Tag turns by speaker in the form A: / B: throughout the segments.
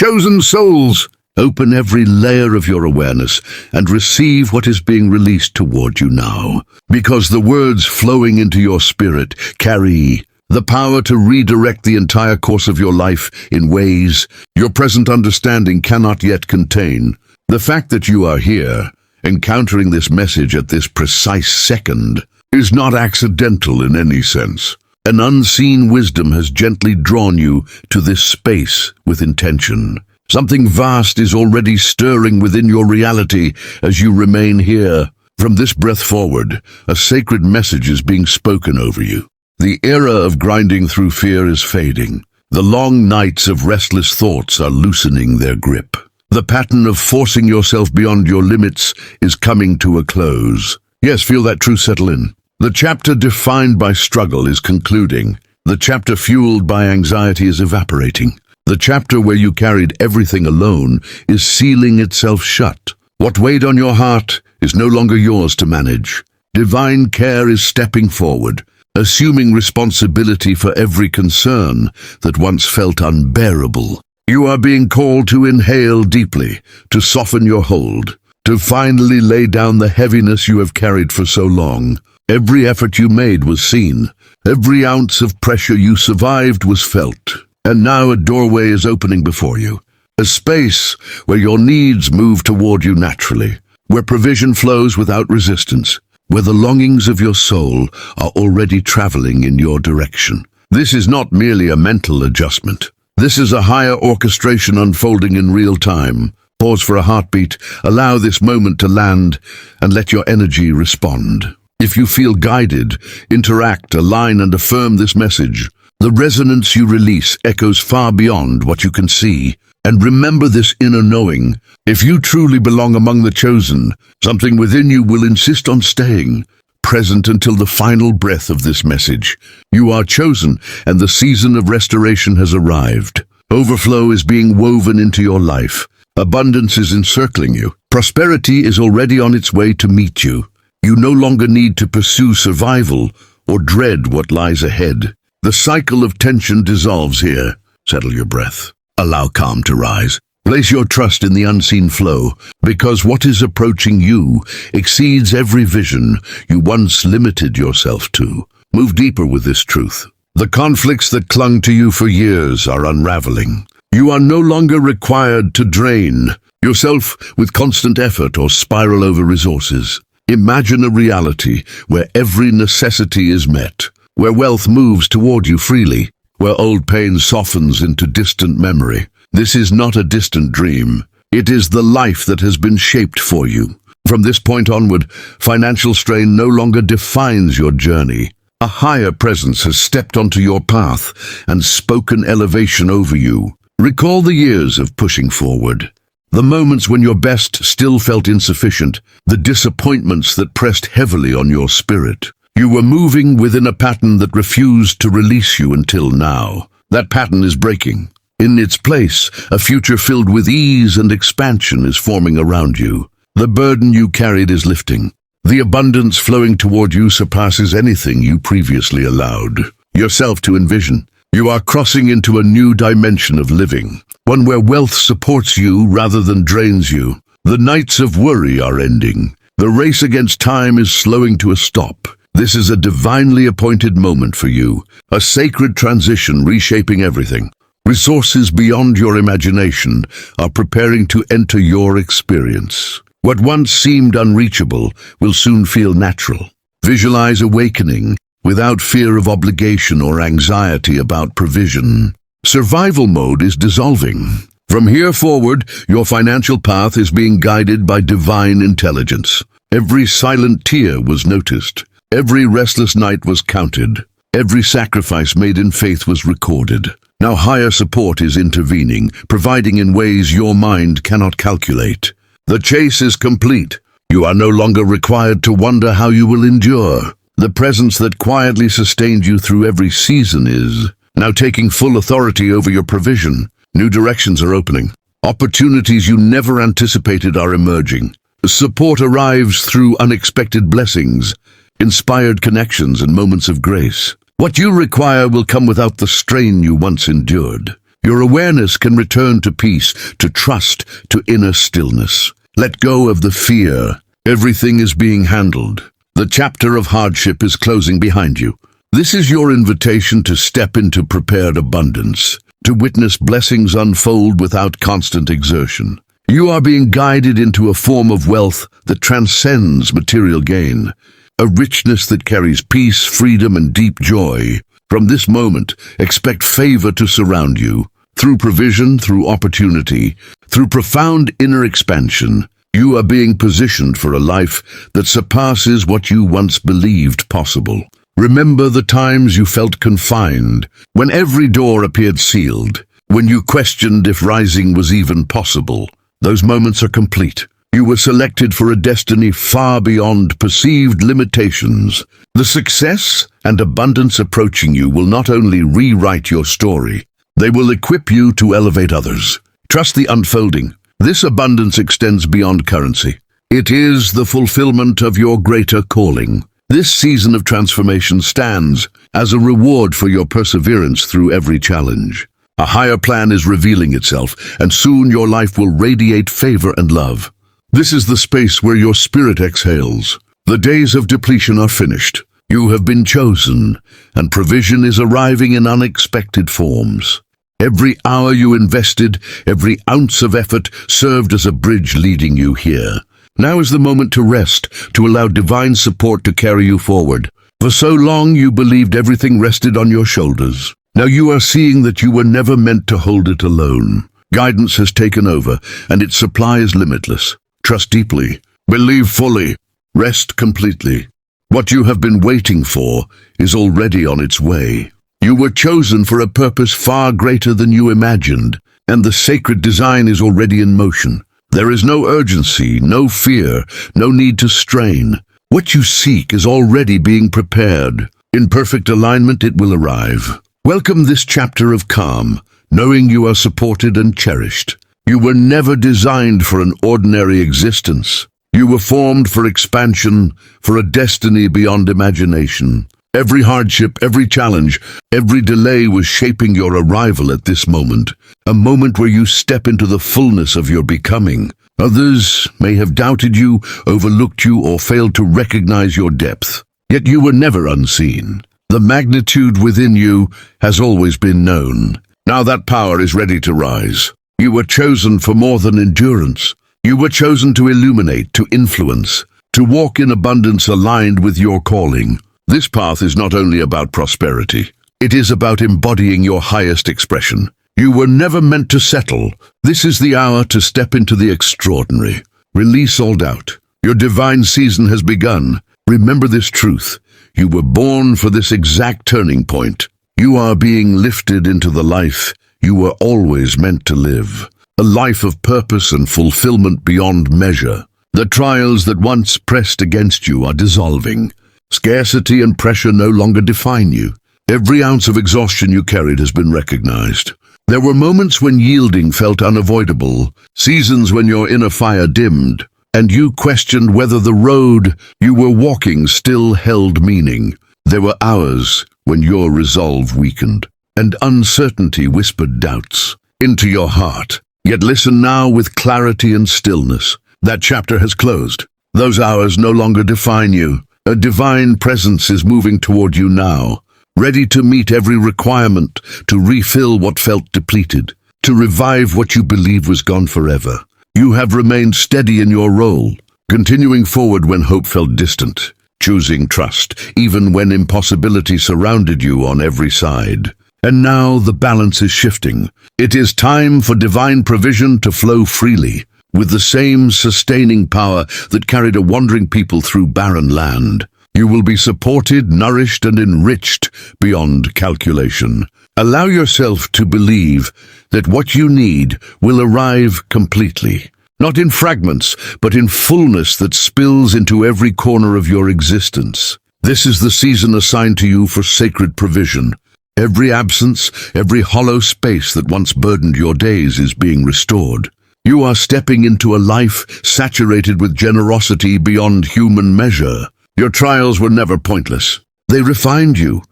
A: Chosen souls, open every layer of your awareness and receive what is being released toward you now, because the words flowing into your spirit carry the power to redirect the entire course of your life in ways your present understanding cannot yet contain. The fact that you are here, encountering this message at this precise second, is not accidental in any sense. An unseen wisdom has gently drawn you to this space with intention. Something vast is already stirring within your reality as you remain here. From this breath forward, a sacred message is being spoken over you. The era of grinding through fear is fading. The long nights of restless thoughts are loosening their grip. The pattern of forcing yourself beyond your limits is coming to a close. Yes, feel that truth settle in. The chapter defined by struggle is concluding. The chapter fueled by anxiety is evaporating. The chapter where you carried everything alone is sealing itself shut. What weighed on your heart is no longer yours to manage. Divine care is stepping forward, assuming responsibility for every concern that once felt unbearable. You are being called to inhale deeply, to soften your hold, to finally lay down the heaviness you have carried for so long. Every effort you made was seen. Every ounce of pressure you survived was felt. And now a doorway is opening before you. A space where your needs move toward you naturally, where provision flows without resistance, where the longings of your soul are already traveling in your direction. This is not merely a mental adjustment. This is a higher orchestration unfolding in real time. Pause for a heartbeat, allow this moment to land, and let your energy respond. If you feel guided, interact, align, and affirm this message. The resonance you release echoes far beyond what you can see. And remember this inner knowing. If you truly belong among the chosen, something within you will insist on staying present until the final breath of this message. You are chosen, and the season of restoration has arrived. Overflow is being woven into your life. Abundance is encircling you. Prosperity is already on its way to meet you. You no longer need to pursue survival or dread what lies ahead. The cycle of tension dissolves here. Settle your breath. Allow calm to rise. Place your trust in the unseen flow, because what is approaching you exceeds every vision you once limited yourself to. Move deeper with this truth. The conflicts that clung to you for years are unraveling. You are no longer required to drain yourself with constant effort or spiral over resources. Imagine a reality where every necessity is met, where wealth moves toward you freely, where old pain softens into distant memory. This is not a distant dream. It is the life that has been shaped for you. From this point onward, financial strain no longer defines your journey. A higher presence has stepped onto your path and spoken elevation over you. Recall the years of pushing forward. The moments when your best still felt insufficient, the disappointments that pressed heavily on your spirit. You were moving within a pattern that refused to release you until now. That pattern is breaking. In its place, a future filled with ease and expansion is forming around you. The burden you carried is lifting. The abundance flowing toward you surpasses anything you previously allowed yourself to envision. You are crossing into a new dimension of living, one where wealth supports you rather than drains you. The nights of worry are ending. The race against time is slowing to a stop. This is a divinely appointed moment for you, a sacred transition reshaping everything. Resources beyond your imagination are preparing to enter your experience. What once seemed unreachable will soon feel natural. Visualize awakening without fear of obligation or anxiety about provision. Survival mode is dissolving. From here forward, your financial path is being guided by divine intelligence. Every silent tear was noticed. Every restless night was counted. Every sacrifice made in faith was recorded. Now higher support is intervening, providing in ways your mind cannot calculate. The chase is complete. You are no longer required to wonder how you will endure. The presence that quietly sustained you through every season is now taking full authority over your provision. New directions are opening. Opportunities you never anticipated are emerging. Support arrives through unexpected blessings, inspired connections, and moments of grace. What you require will come without the strain you once endured. Your awareness can return to peace, to trust, to inner stillness. Let go of the fear. Everything is being handled. The chapter of hardship is closing behind you. This is your invitation to step into prepared abundance, to witness blessings unfold without constant exertion. You are being guided into a form of wealth that transcends material gain, a richness that carries peace, freedom, and deep joy. From this moment, expect favor to surround you. Through provision, through opportunity, through profound inner expansion, you are being positioned for a life that surpasses what you once believed possible. Remember the times you felt confined, when every door appeared sealed, when you questioned if rising was even possible. Those moments are complete. You were selected for a destiny far beyond perceived limitations. The success and abundance approaching you will not only rewrite your story, they will equip you to elevate others. Trust the unfolding. This abundance extends beyond currency. It is the fulfillment of your greater calling. This season of transformation stands as a reward for your perseverance through every challenge. A higher plan is revealing itself, and soon your life will radiate favor and love. This is the space where your spirit exhales. The days of depletion are finished. You have been chosen, and provision is arriving in unexpected forms. Every hour you invested, every ounce of effort served as a bridge leading you here. Now is the moment to rest, to allow divine support to carry you forward. For so long you believed everything rested on your shoulders. Now you are seeing that you were never meant to hold it alone. Guidance has taken over, and its supply is limitless. Trust deeply. Believe fully. Rest completely. What you have been waiting for is already on its way. You were chosen for a purpose far greater than you imagined, and the sacred design is already in motion. There is no urgency, no fear, no need to strain. What you seek is already being prepared. In perfect alignment, it will arrive. Welcome this chapter of calm, knowing you are supported and cherished. You were never designed for an ordinary existence. You were formed for expansion, for a destiny beyond imagination. Every hardship, every challenge, every delay was shaping your arrival at this moment, a moment where you step into the fullness of your becoming. Others may have doubted you, overlooked you, or failed to recognize your depth. Yet you were never unseen. The magnitude within you has always been known. Now that power is ready to rise. You were chosen for more than endurance. You were chosen to illuminate, to influence, to walk in abundance aligned with your calling. This path is not only about prosperity. It is about embodying your highest expression. You were never meant to settle. This is the hour to step into the extraordinary. Release all doubt. Your divine season has begun. Remember this truth. You were born for this exact turning point. You are being lifted into the life you were always meant to live. A life of purpose and fulfillment beyond measure. The trials that once pressed against you are dissolving. Scarcity and pressure no longer define you. Every ounce of exhaustion you carried has been recognized. There were moments when yielding felt unavoidable, seasons when your inner fire dimmed, and you questioned whether the road you were walking still held meaning. There were hours when your resolve weakened, and uncertainty whispered doubts into your heart. Yet listen now with clarity and stillness. That chapter has closed. Those hours no longer define you. A divine presence is moving toward you now, ready to meet every requirement, to refill what felt depleted, to revive what you believed was gone forever. You have remained steady in your role, continuing forward when hope felt distant, choosing trust, even when impossibility surrounded you on every side. And now the balance is shifting. It is time for divine provision to flow freely, with the same sustaining power that carried a wandering people through barren land. You will be supported, nourished, and enriched beyond calculation. Allow yourself to believe that what you need will arrive completely, not in fragments, but in fullness that spills into every corner of your existence. This is the season assigned to you for sacred provision. Every absence, every hollow space that once burdened your days is being restored. You are stepping into a life saturated with generosity beyond human measure. Your trials were never pointless. They refined you,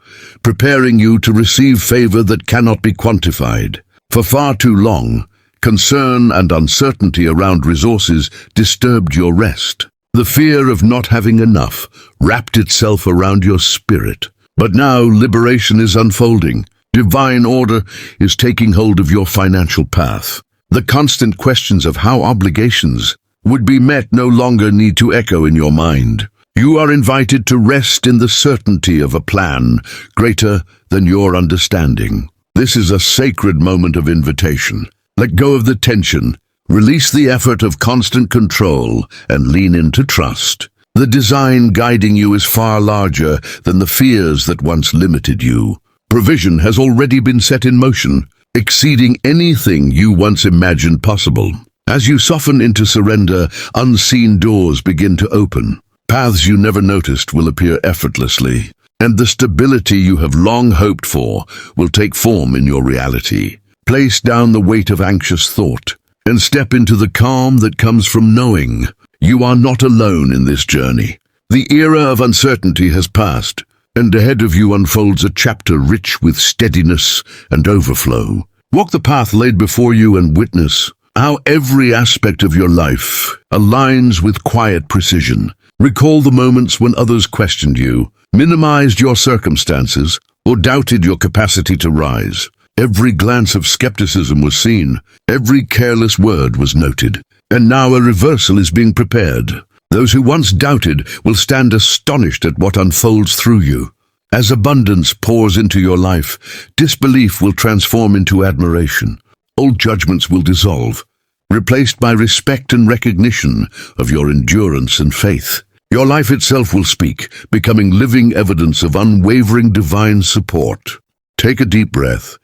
A: preparing you to receive favor that cannot be quantified. For far too long, concern and uncertainty around resources disturbed your rest. The fear of not having enough wrapped itself around your spirit. But now liberation is unfolding. Divine order is taking hold of your financial path. The constant questions of how obligations would be met no longer need to echo in your mind. You are invited to rest in the certainty of a plan greater than your understanding. This is a sacred moment of invitation. Let go of the tension, release the effort of constant control, and lean into trust. The design guiding you is far larger than the fears that once limited you. Provision has already been set in motion, exceeding anything you once imagined possible. As you soften into surrender, unseen doors begin to open. Paths you never noticed will appear effortlessly, and the stability you have long hoped for will take form in your reality. Place down the weight of anxious thought and step into the calm that comes from knowing you are not alone in this journey. The era of uncertainty has passed, and ahead of you unfolds a chapter rich with steadiness and overflow. Walk the path laid before you and witness how every aspect of your life aligns with quiet precision. Recall the moments when others questioned you, minimized your circumstances, or doubted your capacity to rise. Every glance of skepticism was seen, every careless word was noted, and now a reversal is being prepared. Those who once doubted will stand astonished at what unfolds through you. As abundance pours into your life, disbelief will transform into admiration. Old judgments will dissolve, replaced by respect and recognition of your endurance and faith. Your life itself will speak, becoming living evidence of unwavering divine support. Take a deep breath.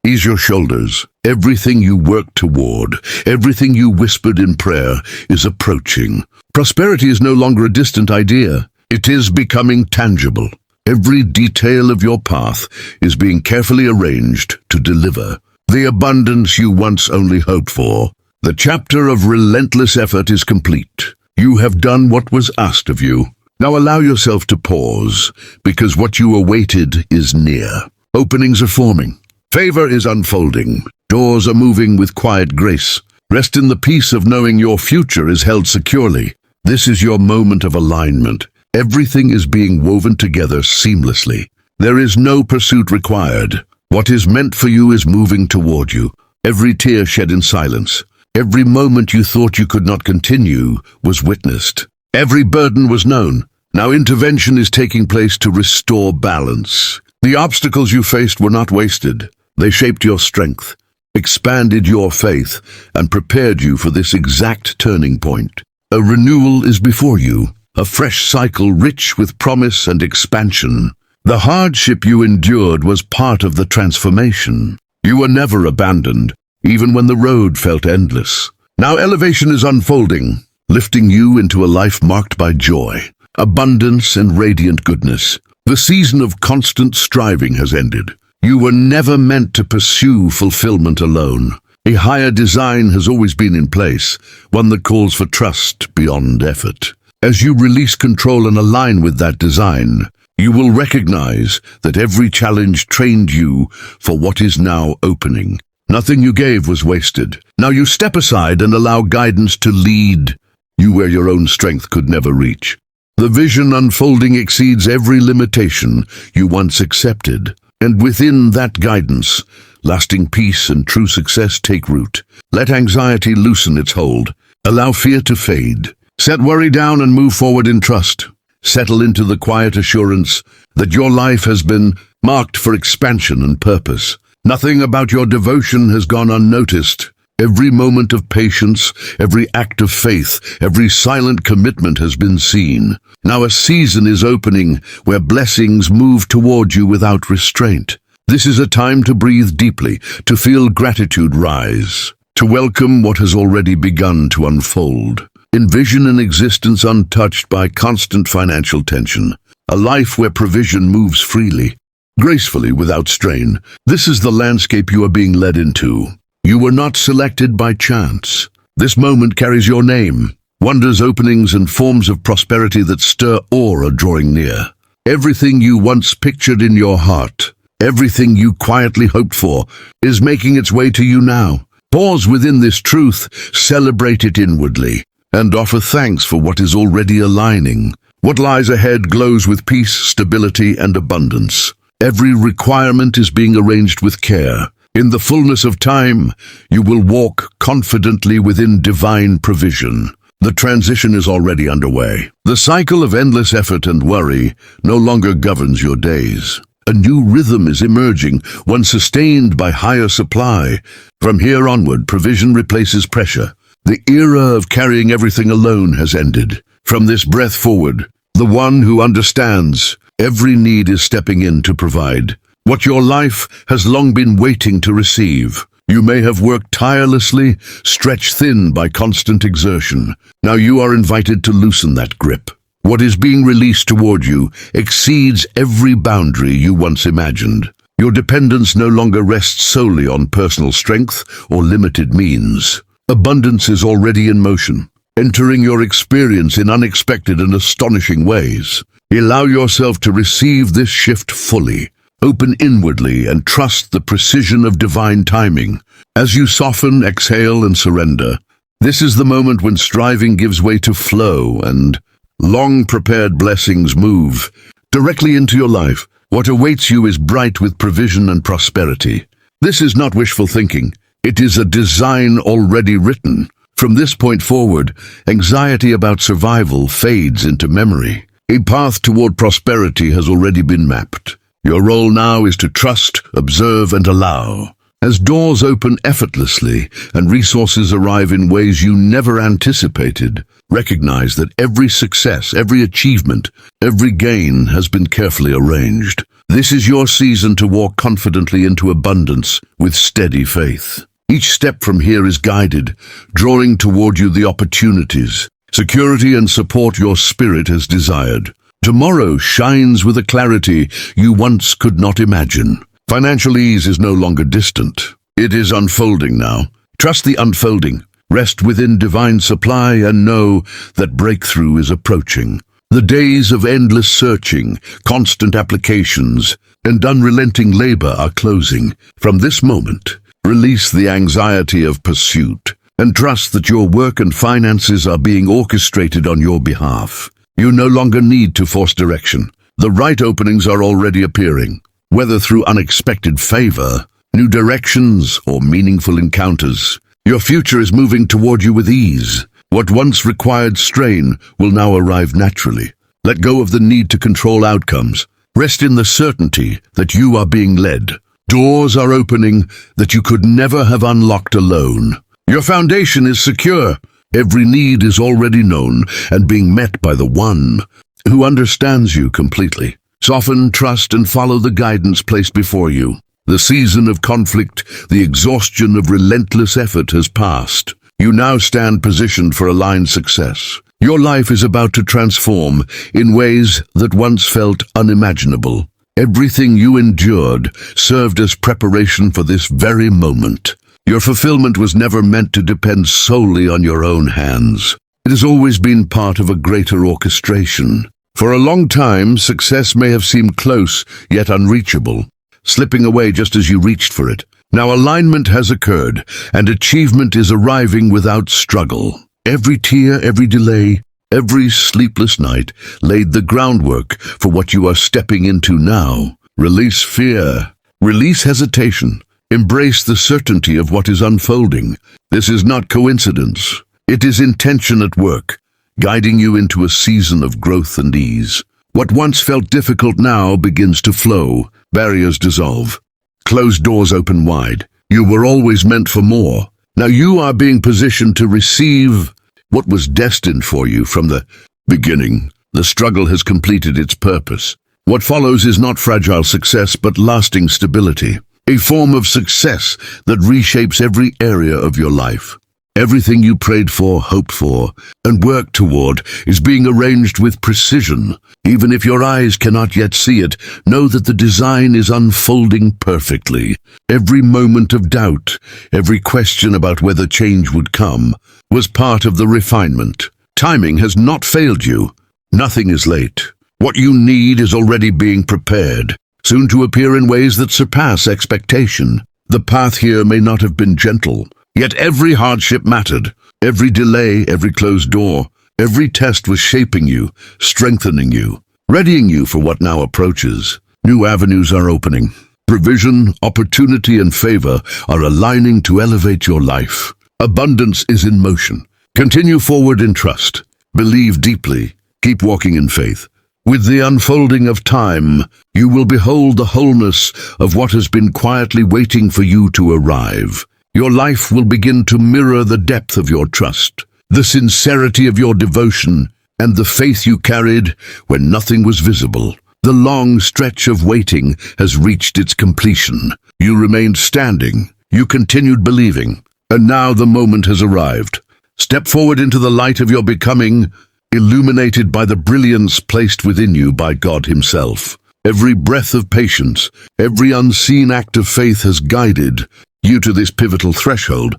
A: Ease your shoulders. Everything you worked toward, everything you whispered in prayer is approaching. Prosperity is no longer a distant idea. It is becoming tangible. Every detail of your path is being carefully arranged to deliver the abundance you once only hoped for. The chapter of relentless effort is complete. You have done what was asked of you. Now allow yourself to pause, because what you awaited is near. Openings are forming. Favor is unfolding. Doors are moving with quiet grace. Rest in the peace of knowing your future is held securely. This is your moment of alignment. Everything is being woven together seamlessly. There is no pursuit required. What is meant for you is moving toward you. Every tear shed in silence. Every moment you thought you could not continue was witnessed. Every burden was known. Now intervention is taking place to restore balance. The obstacles you faced were not wasted. They shaped your strength, expanded your faith, and prepared you for this exact turning point. A renewal is before you, a fresh cycle rich with promise and expansion. The hardship you endured was part of the transformation. You were never abandoned, even when the road felt endless. Now elevation is unfolding, lifting you into a life marked by joy, abundance, and radiant goodness. The season of constant striving has ended. You were never meant to pursue fulfillment alone. A higher design has always been in place, one that calls for trust beyond effort. As you release control and align with that design, you will recognize that every challenge trained you for what is now opening. Nothing you gave was wasted. Now you step aside and allow guidance to lead you where your own strength could never reach. The vision unfolding exceeds every limitation you once accepted. And within that guidance, lasting peace and true success take root. Let anxiety loosen its hold. Allow fear to fade. Set worry down and move forward in trust. Settle into the quiet assurance that your life has been marked for expansion and purpose. Nothing about your devotion has gone unnoticed. Every moment of patience, every act of faith, every silent commitment has been seen. Now a season is opening where blessings move toward you without restraint. This is a time to breathe deeply, to feel gratitude rise, to welcome what has already begun to unfold. Envision an existence untouched by constant financial tension, a life where provision moves freely, gracefully without strain. This is the landscape you are being led into. You were not selected by chance. This moment carries your name. Wonders, openings, and forms of prosperity that stir awe are drawing near. Everything you once pictured in your heart, Everything you quietly hoped for is making its way to you now. Pause within this truth, celebrate it inwardly, and offer thanks for what is already aligning. What lies ahead glows with peace, stability, and abundance. Every requirement is being arranged with care. In the fullness of time, you will walk confidently within divine provision. The transition is already underway. The cycle of endless effort and worry no longer governs your days. A new rhythm is emerging, one sustained by higher supply. From here onward, provision replaces pressure. The era of carrying everything alone has ended. From this breath forward, the one who understands every need is stepping in to provide what your life has long been waiting to receive. You may have worked tirelessly, stretched thin by constant exertion. Now you are invited to loosen that grip. What is being released toward you exceeds every boundary you once imagined. Your dependence no longer rests solely on personal strength or limited means. Abundance is already in motion, entering your experience in unexpected and astonishing ways. Allow yourself to receive this shift fully. Open inwardly and trust the precision of divine timing. As you soften, exhale, and surrender, this is the moment when striving gives way to flow and long-prepared blessings move directly into your life. What awaits you is bright with provision and prosperity. This is not wishful thinking. It is a design already written. From this point forward, anxiety about survival fades into memory. A path toward prosperity has already been mapped. Your role now is to trust, observe, and allow. As doors open effortlessly and resources arrive in ways you never anticipated, recognize that every success, every achievement, every gain has been carefully arranged. This is your season to walk confidently into abundance with steady faith. Each step from here is guided, drawing toward you the opportunities, security, and support your spirit has desired. Tomorrow shines with a clarity you once could not imagine. Financial ease is no longer distant. It is unfolding now. Trust the unfolding. Rest within divine supply and know that breakthrough is approaching. The days of endless searching, constant applications, and unrelenting labor are closing. From this moment, release the anxiety of pursuit and trust that your work and finances are being orchestrated on your behalf. You no longer need to force direction. The right openings are already appearing. Whether through unexpected favor, new directions, or meaningful encounters, your future is moving toward you with ease. What once required strain will now arrive naturally. Let go of the need to control outcomes. Rest in the certainty that you are being led. Doors are opening that you could never have unlocked alone. Your foundation is secure. Every need is already known and being met by the one who understands you completely. Soften, trust, and follow the guidance placed before you. The season of conflict, the exhaustion of relentless effort has passed. You now stand positioned for aligned success. Your life is about to transform in ways that once felt unimaginable. Everything you endured served as preparation for this very moment. Your fulfillment was never meant to depend solely on your own hands. It has always been part of a greater orchestration. For a long time, success may have seemed close, yet unreachable, slipping away just as you reached for it. Now alignment has occurred, and achievement is arriving without struggle. Every tear, every delay, every sleepless night laid the groundwork for what you are stepping into now. Release fear, release hesitation, embrace the certainty of what is unfolding. This is not coincidence. It is intention at work, guiding you into a season of growth and ease. What once felt difficult now begins to flow. Barriers dissolve. Closed doors open wide. You were always meant for more. Now you are being positioned to receive what was destined for you from the beginning. The struggle has completed its purpose. What follows is not fragile success, but lasting stability. A form of success that reshapes every area of your life. Everything you prayed for, hoped for, and worked toward is being arranged with precision. Even if your eyes cannot yet see it, know that the design is unfolding perfectly. Every moment of doubt, every question about whether change would come, was part of the refinement. Timing has not failed you. Nothing is late. What you need is already being prepared. soon to appear in ways that surpass expectation. The path here may not have been gentle, yet every hardship mattered. Every delay, every closed door, every test was shaping you, strengthening you, readying you for what now approaches. New avenues are opening. Provision, opportunity, and favor are aligning to elevate your life. Abundance is in motion. Continue forward in trust. Believe deeply. Keep walking in faith. With the unfolding of time, you will behold the wholeness of what has been quietly waiting for you to arrive. Your life will begin to mirror the depth of your trust, the sincerity of your devotion, and the faith you carried when nothing was visible. The long stretch of waiting has reached its completion. You remained standing. You continued believing. And now the moment has arrived. Step forward into the light of your becoming, illuminated by the brilliance placed within you by God Himself. Every breath of patience, every unseen act of faith has guided you to this pivotal threshold,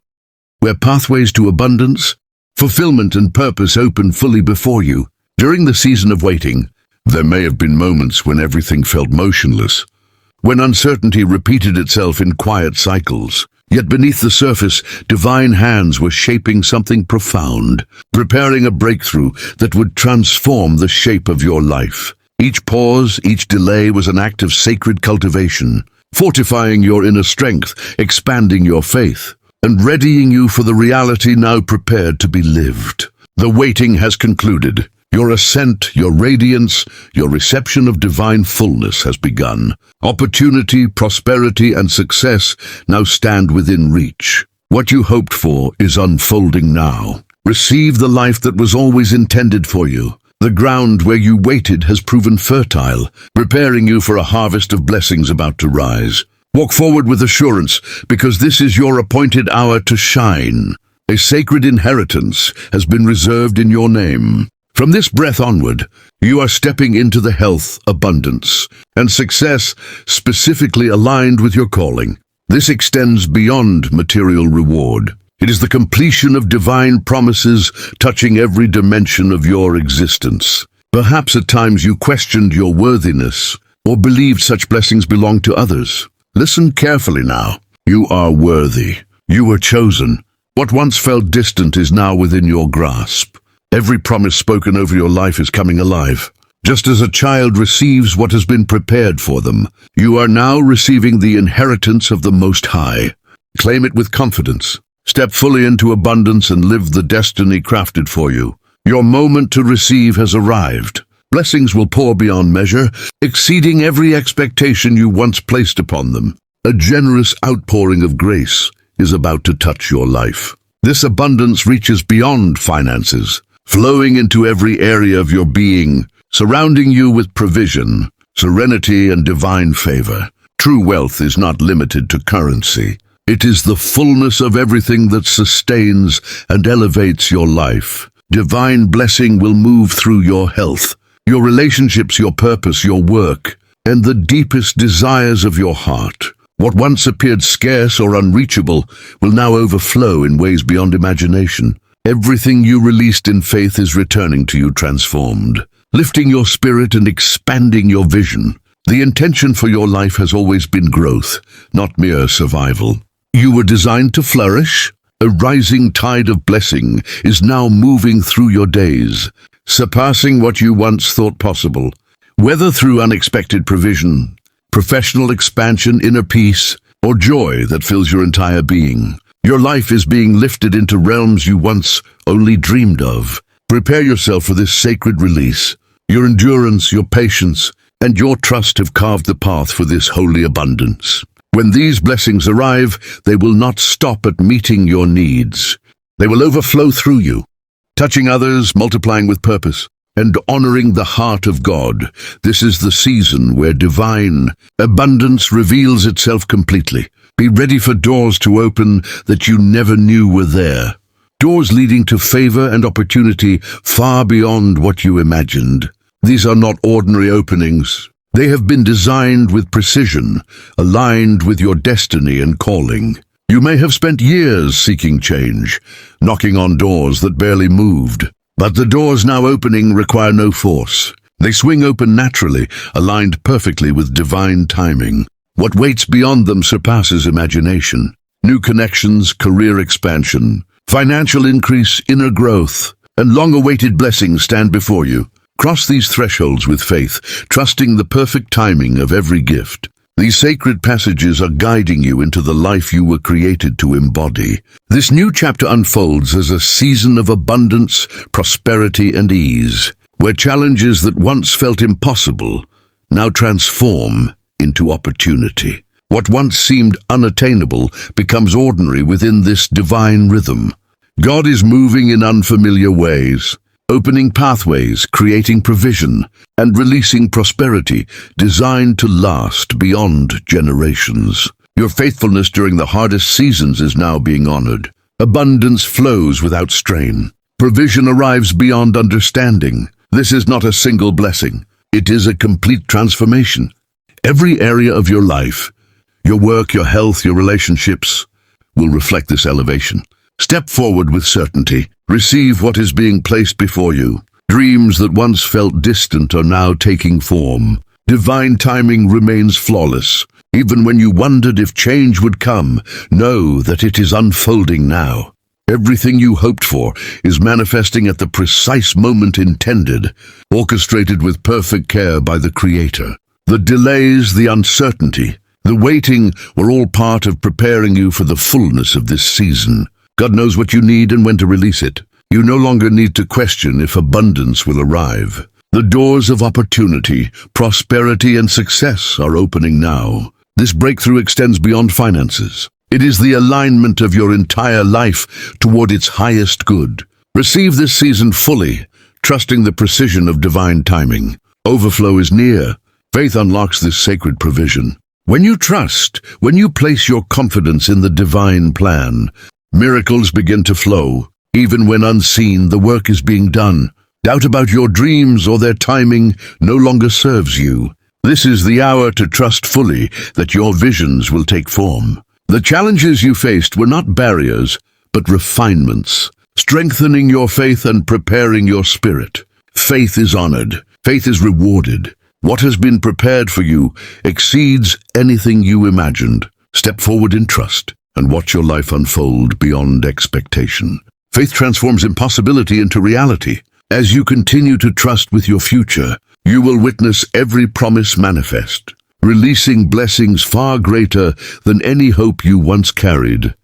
A: where pathways to abundance, fulfillment, and purpose open fully before you. During the season of waiting, there may have been moments when everything felt motionless, when uncertainty repeated itself in quiet cycles. Yet beneath the surface, divine hands were shaping something profound, preparing a breakthrough that would transform the shape of your life. Each pause, each delay was an act of sacred cultivation, fortifying your inner strength, expanding your faith, and readying you for the reality now prepared to be lived. The waiting has concluded. Your ascent, your radiance, your reception of divine fullness has begun. Opportunity, prosperity, and success now stand within reach. What you hoped for is unfolding now. Receive the life that was always intended for you. The ground where you waited has proven fertile, preparing you for a harvest of blessings about to rise. Walk forward with assurance, because this is your appointed hour to shine. A sacred inheritance has been reserved in your name. From this breath onward, you are stepping into the health, abundance, and success specifically aligned with your calling. This extends beyond material reward. It is the completion of divine promises touching every dimension of your existence. Perhaps at times you questioned your worthiness or believed such blessings belonged to others. Listen carefully now. You are worthy. You were chosen. What once felt distant is now within your grasp. Every promise spoken over your life is coming alive. Just as a child receives what has been prepared for them, you are now receiving the inheritance of the Most High. Claim it with confidence. Step fully into abundance and live the destiny crafted for you. Your moment to receive has arrived. Blessings will pour beyond measure, exceeding every expectation you once placed upon them. A generous outpouring of grace is about to touch your life. This abundance reaches beyond finances, flowing into every area of your being, surrounding you with provision, serenity, and divine favor. True wealth is not limited to currency. It is the fullness of everything that sustains and elevates your life. Divine blessing will move through your health, your relationships, your purpose, your work, and the deepest desires of your heart. What once appeared scarce or unreachable will now overflow in ways beyond imagination. Everything you released in faith is returning to you transformed, lifting your spirit and expanding your vision. The intention for your life has always been growth, not mere survival. You were designed to flourish. A rising tide of blessing is now moving through your days, surpassing what you once thought possible. Whether through unexpected provision, professional expansion, inner peace, or joy that fills your entire being, your life is being lifted into realms you once only dreamed of. Prepare yourself for this sacred release. Your endurance, your patience, and your trust have carved the path for this holy abundance. When these blessings arrive, they will not stop at meeting your needs. They will overflow through you, touching others, multiplying with purpose, and honoring the heart of God. This is the season where divine abundance reveals itself completely. Be ready for doors to open that you never knew were there. Doors leading to favor and opportunity far beyond what you imagined. These are not ordinary openings. They have been designed with precision, aligned with your destiny and calling. You may have spent years seeking change, knocking on doors that barely moved. But the doors now opening require no force, They swing open naturally, aligned perfectly with divine timing. What waits beyond them surpasses imagination. New connections, career expansion, financial increase, inner growth, and long-awaited blessings stand before you. Cross these thresholds with faith, trusting the perfect timing of every gift. These sacred passages are guiding you into the life you were created to embody. This new chapter unfolds as a season of abundance, prosperity, and ease, where challenges that once felt impossible now transform into opportunity. What once seemed unattainable becomes ordinary within this divine rhythm. God is moving in unfamiliar ways, opening pathways, creating provision, and releasing prosperity designed to last beyond generations. Your faithfulness during the hardest seasons is now being honored. Abundance flows without strain. Provision arrives beyond understanding. This is not a single blessing. It is a complete transformation. Every area of your life, your work, your health, your relationships, will reflect this elevation. Step forward with certainty. Receive what is being placed before you. Dreams that once felt distant are now taking form. Divine timing remains flawless. Even when you wondered if change would come, know that it is unfolding now. Everything you hoped for is manifesting at the precise moment intended, orchestrated with perfect care by the Creator. The delays, the uncertainty, the waiting were all part of preparing you for the fullness of this season. God knows what you need and when to release it. You no longer need to question if abundance will arrive. The doors of opportunity, prosperity, and success are opening now. This breakthrough extends beyond finances. It is the alignment of your entire life toward its highest good. Receive this season fully, trusting the precision of divine timing. Overflow is near. Faith unlocks this sacred provision. When you trust, when you place your confidence in the divine plan, miracles begin to flow. Even when unseen, the work is being done. Doubt about your dreams or their timing no longer serves you. This is the hour to trust fully that your visions will take form. The challenges you faced were not barriers, but refinements, strengthening your faith and preparing your spirit. Faith is honored. Faith is rewarded. What has been prepared for you exceeds anything you imagined. Step forward in trust and watch your life unfold beyond expectation. Faith transforms impossibility into reality. As you continue to trust with your future, you will witness every promise manifest, releasing blessings far greater than any hope you once carried.